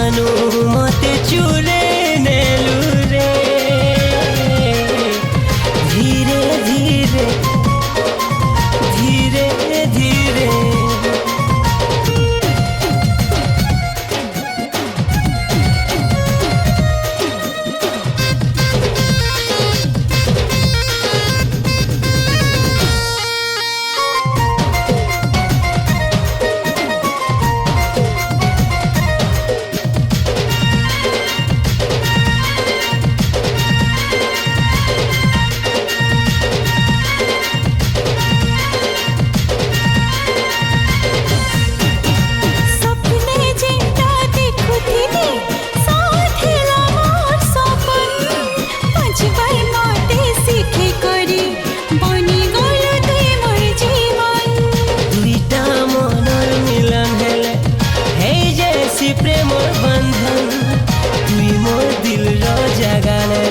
ठानु मते चूरे नेलु रे धीरे धीरे धीरे धीरे प्रेमर बंधन तुई मोर दिल रो जगाने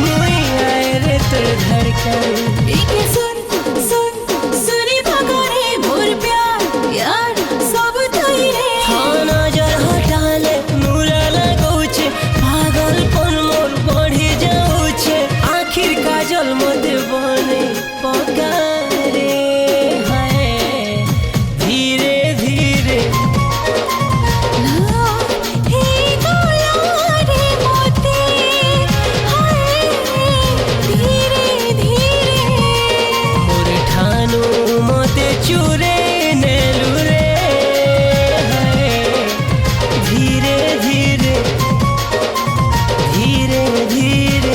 मुई आए रे तोर धड़कन एके सुन सुन सुनी भगरे मोर प्यार यार सब तोई रे हाँ नजर हटाले मुरा लगौछे पागलपन मोर बढ़ी जाऊछे आखिर काजल मत बने पकारे हाय धीरे धीरे चूरे नेलु रे धीरे धीरे धीरे धीरे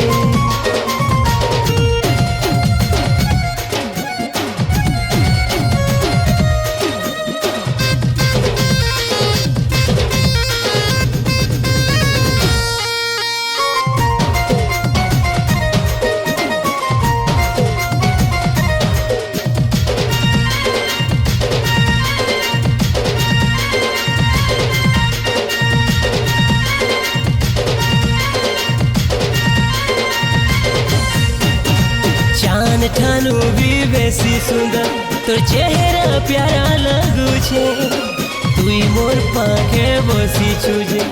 ठानु भी बेसी सुंदर तोर चेहरा प्यारा लगुछे तुई मोर पाखे बसी छुजे